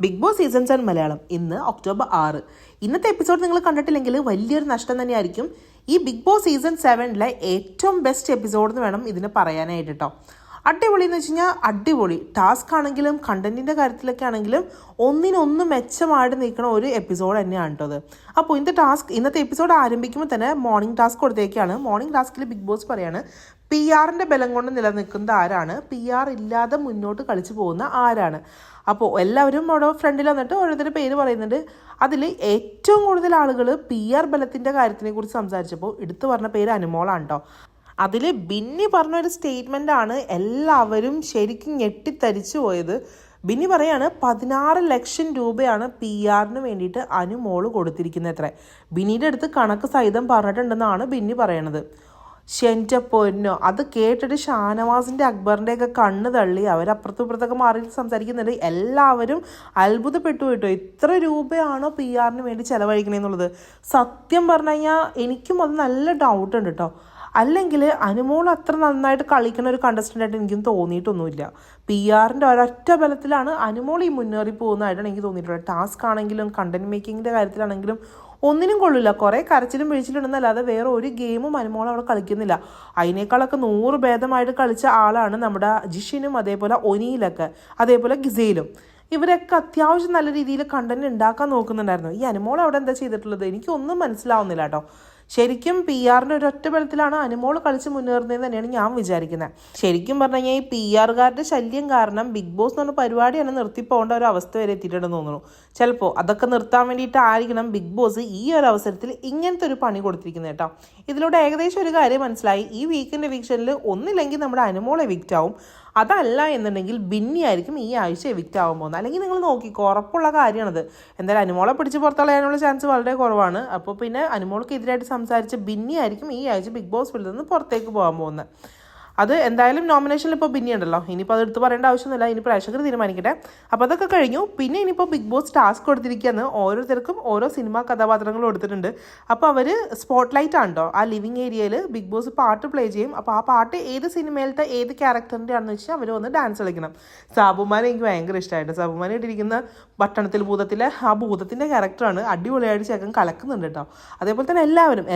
Big boss season 7 Malayalam ഇന്ന് October 6. ഇന്നത്തെ episode നിങ്ങൾ കണ്ടിട്ടില്ലെങ്കിൽ വലിയൊരു നഷ്ടം തന്നെയായിരിക്കും. ഈ ബിഗ് ബോസ് സീസൺ 7 ഏറ്റവും ബെസ്റ്റ് എപ്പിസോഡ് എന്ന് വേണം ഇതിന് പറയാനായിട്ട് കേട്ടോ. അടിപൊളി എന്ന് വെച്ച് കഴിഞ്ഞാൽ അടിപൊളി ടാസ്ക് ആണെങ്കിലും കണ്ടന്റിൻ്റെ കാര്യത്തിലൊക്കെ ആണെങ്കിലും ഒന്നിനൊന്ന് മെച്ചമായിട്ട് നിൽക്കുന്ന ഒരു എപ്പിസോഡ് തന്നെയാണ് കേട്ടോ അത്. അപ്പോൾ ഇന്നത്തെ എപ്പിസോഡ് ആരംഭിക്കുമ്പോൾ തന്നെ മോർണിംഗ് ടാസ്ക് കൊടുത്തേക്കാണ്. മോർണിംഗ് ടാസ്കിൽ ബിഗ് ബോസ് പറയാണ് PR ബലം കൊണ്ട് നിലനിൽക്കുന്നത് ആരാണ്, PR ഇല്ലാതെ മുന്നോട്ട് കളിച്ചു പോകുന്ന ആരാണ്. അപ്പോൾ എല്ലാവരും അവിടെ ഫ്രണ്ടിൽ വന്നിട്ട് ഓരോരുത്തരുടെ പേര് പറയുന്നുണ്ട്. അതിൽ ഏറ്റവും കൂടുതൽ ആളുകൾ PR ബലത്തിൻ്റെ കാര്യത്തിനെ കുറിച്ച് സംസാരിച്ചപ്പോൾ എടുത്തു പറഞ്ഞ പേര് അനുമോളാണ് കേട്ടോ. അതിൽ ബിന്നി പറഞ്ഞൊരു സ്റ്റേറ്റ്മെൻ്റ് ആണ് എല്ലാവരും ശരിക്കും ഞെട്ടിത്തരിച്ചു പോയത്. ബിന്നി പറയാണ് 16 ലക്ഷം രൂപയാണ് PR വേണ്ടിയിട്ട് അനുമോള് കൊടുത്തിരിക്കുന്നത് അത്ര. ബിന്നിയുടെ അടുത്ത് കണക്ക് സഹിതം പറഞ്ഞിട്ടുണ്ടെന്നാണ് ബിന്നി പറയണത്. എൻ്റെ പൊന്നോ, അത് കേട്ടിട്ട് ഷാനവാസിൻ്റെ അക്ബറിൻ്റെ ഒക്കെ കണ്ണ് തള്ളി അവരപ്പുറത്തും ഇപ്പുറത്തൊക്കെ മാറി സംസാരിക്കുന്നുണ്ട്. എല്ലാവരും അത്ഭുതപ്പെട്ടു കേട്ടോ, ഇത്ര രൂപയാണോ PR വേണ്ടി ചിലവഴിക്കണേന്നുള്ളത്. സത്യം പറഞ്ഞു കഴിഞ്ഞാൽ എനിക്കും അത് നല്ല ഡൗട്ട് ഉണ്ട് കേട്ടോ. അല്ലെങ്കിൽ അനുമോൾ അത്ര നന്നായിട്ട് കളിക്കുന്ന ഒരു കണ്ടസ്റ്റൻ്റായിട്ട് എനിക്കും തോന്നിയിട്ടൊന്നുമില്ല. PR ഒരൊറ്റ ബലത്തിലാണ് അനുമോൾ ഈ മുന്നേറി പോകുന്നതായിട്ടാണ് എനിക്ക് തോന്നിയിട്ടുള്ളത്. ടാസ്ക് ആണെങ്കിലും കണ്ടന്റ് മേക്കിങ്ങിൻ്റെ കാര്യത്തിലാണെങ്കിലും ഒന്നിനും കൊള്ളില്ല. കുറേ കരച്ചിലും പിഴിച്ചിലുണ്ടെന്നല്ലാതെ വേറെ ഒരു ഗെയിമും അനുമോൾ അവിടെ കളിക്കുന്നില്ല. അതിനേക്കാളൊക്കെ 100 ഭേദമായിട്ട് കളിച്ച ആളാണ് നമ്മുടെ ജിഷിനും അതേപോലെ ഒനിയിലൊക്കെ അതേപോലെ ഗിസയിലും. ഇവരൊക്കെ അത്യാവശ്യം നല്ല രീതിയിൽ കണ്ടന്റ് ഉണ്ടാക്കാൻ നോക്കുന്നുണ്ടായിരുന്നു. ഈ അനുമോൾ അവിടെ എന്താ ചെയ്തിട്ടുള്ളത് എനിക്കൊന്നും മനസ്സിലാവുന്നില്ല കേട്ടോ. ശരിക്കും PR ഒരൊറ്റ ബലത്തിലാണ് അനുമോൾ കളിച്ച് മുന്നേറുന്നതെന്ന് തന്നെയാണ് ഞാൻ വിചാരിക്കുന്നത്. ശരിക്കും പറഞ്ഞു കഴിഞ്ഞാൽ ഈ PR ശല്യം കാരണം ബിഗ് ബോസ് എന്ന് പറഞ്ഞ പരിപാടി തന്നെ നിർത്തിപ്പോകേണ്ട ഒരു അവസ്ഥ വരെ എത്തിയിട്ടുണ്ടെന്ന് തോന്നുന്നു. ചിലപ്പോൾ അതൊക്കെ നിർത്താൻ വേണ്ടിയിട്ടായിരിക്കണം ബിഗ് ബോസ് ഈ ഒരു അവസരത്തിൽ ഇങ്ങനത്തെ ഒരു പണി കൊടുത്തിരിക്കുന്നത് കേട്ടോ. ഇതിലൂടെ ഏകദേശം ഒരു കാര്യം മനസ്സിലായി. ഈ വീക്കെൻഡ് എവിക്ഷനിൽ ഒന്നില്ലെങ്കിൽ നമ്മുടെ അനുമോൾ എവിക്റ്റ് ആവും, അതല്ല എന്നുണ്ടെങ്കിൽ ബിന്നി ആയിരിക്കും ഈ ആഴ്ച എവിക്റ്റ് ആവാൻ പോകുന്നത്. അല്ലെങ്കിൽ നിങ്ങൾ നോക്കിക്കോ, ഉറപ്പുള്ള കാര്യമാണത്. എന്തായാലും അനുമോളെ പിടിച്ച് പുറത്തളയാനുള്ള ചാൻസ് വളരെ കുറവാണ്. അപ്പോൾ പിന്നെ അനുമോൾക്ക് എതിരായിട്ട് സംസാരിച്ച ബിന്നി ആയിരിക്കും ഈ ആഴ്ച ബിഗ് ബോസ് ഫീൽഡിൽ നിന്ന് പുറത്തേക്ക് പോകാൻ പോകുന്നത്. അത് എന്തായാലും നോമിനേഷനിൽ ഇപ്പോൾ ബിന്നി ഉണ്ടല്ലോ, ഇനിയിപ്പോൾ അത് എടുത്ത് പറയേണ്ട ആവശ്യമൊന്നുമില്ല. ഇനി പ്രേക്ഷകർ തീരുമാനിക്കട്ടെ. അപ്പോൾ അതൊക്കെ കഴിഞ്ഞു. പിന്നെ ഇനിയിപ്പോൾ ബിഗ് ബോസ് ടാസ്ക് കൊടുത്തിരിക്കുകയാണ്. ഓരോരുത്തർക്കും ഓരോ സിനിമാ കഥാപാത്രങ്ങൾ കൊടുത്തിട്ടുണ്ട്. അപ്പോൾ അവർ സ്പോട്ട് ലൈറ്റ് ആണ് കേട്ടോ. ആ ലിവിങ് ഏരിയയിൽ ബിഗ് ബോസ് പാട്ട് പ്ലേ ചെയ്യും. അപ്പോൾ ആ പാട്ട് ഏത് സിനിമയിലത്തെ ഏത് ക്യാരക്ടറിൻ്റെ ആണെന്ന് വെച്ചാൽ അവർ വന്ന് ഡാൻസ് കളിക്കണം. സാബുമാനെ എനിക്ക് ഭയങ്കര ഇഷ്ടമായിട്ട്. സാബുമാനെ ഇട്ടിരിക്കുന്ന പട്ടണത്തിൽ ഭൂതത്തിലെ ആ ഭൂതത്തിൻ്റെ ക്യാരക്ടറാണ്. അടിപൊളിയായിട്ട് ചേക്കൻ കലക്കുന്നുണ്ട് കേട്ടോ. അതേപോലെ തന്നെ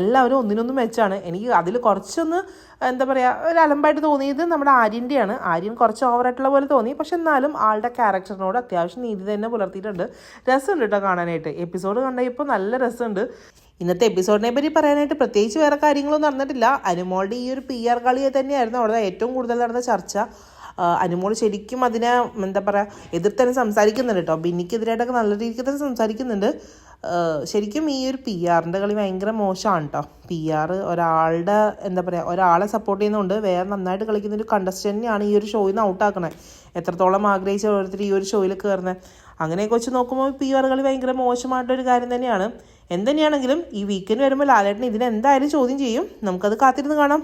എല്ലാവരും ഒന്നിനൊന്നും മെച്ചാണ്. എനിക്ക് അതിൽ കുറച്ചൊന്ന് എന്താ പറയുക, ഒരു അലമ്പായിട്ട് തോന്നിയത് നമ്മുടെ ആര്യൻ്റെയാണ്. ആര്യൻ കുറച്ച് ഓവറായിട്ടുള്ള പോലെ തോന്നി. പക്ഷെ എന്നാലും ആളുടെ ക്യാരക്ടറിനോട് അത്യാവശ്യം നീതി തന്നെ പുലർത്തിയിട്ടുണ്ട്. രസമുണ്ട് കേട്ടോ കാണാനായിട്ട്. എപ്പിസോഡ് കണ്ടപ്പോൾ നല്ല രസമുണ്ട്. ഇന്നത്തെ എപ്പിസോഡിനെ പറ്റി പറയാനായിട്ട് പ്രത്യേകിച്ച് വേറെ കാര്യങ്ങളൊന്നും നടന്നിട്ടില്ല. അനുമോളുടെ ഈ ഒരു PR കളിയെ തന്നെയായിരുന്നു അവിടെ ഏറ്റവും കൂടുതൽ നടന്ന ചർച്ച. അനുമോൾ ശരിക്കും അതിനെ എന്താ പറയുക എതിർത്തന്നെ സംസാരിക്കുന്നുണ്ട് കേട്ടോ. ബിന്നിക്കെതിരായിട്ടൊക്കെ നല്ല രീതിക്ക് തന്നെ സംസാരിക്കുന്നുണ്ട്. ശരിക്കും ഈ ഒരു PR കളി ഭയങ്കര മോശമാണ് കേട്ടോ. PR ഒരാളുടെ എന്താ പറയുക ഒരാളെ സപ്പോർട്ട് ചെയ്യുന്നുണ്ട്, വേറെ നന്നായിട്ട് കളിക്കുന്ന ഒരു കണ്ടസ്റ്റൻ്റിനെയാണ് ഈ ഒരു ഷോയിൽ നിന്ന് ഔട്ടാക്കണേ. എത്രത്തോളം ആഗ്രഹിച്ച ഓരോരുത്തർ ഈ ഒരു ഷോയിൽ കയറുന്നത്. അങ്ങനെയൊക്കെ വെച്ച് നോക്കുമ്പോൾ PR കളി ഭയങ്കര മോശമായിട്ടൊരു കാര്യം തന്നെയാണ്. എന്തുതന്നെയാണെങ്കിലും ഈ വീക്കെൻഡ് വരുമ്പോൾ ലാലേട്ടൻ ഇതിനെന്തായാലും ചോദ്യം ചെയ്യും. നമുക്കത് കാത്തിരുന്ന് കാണാം.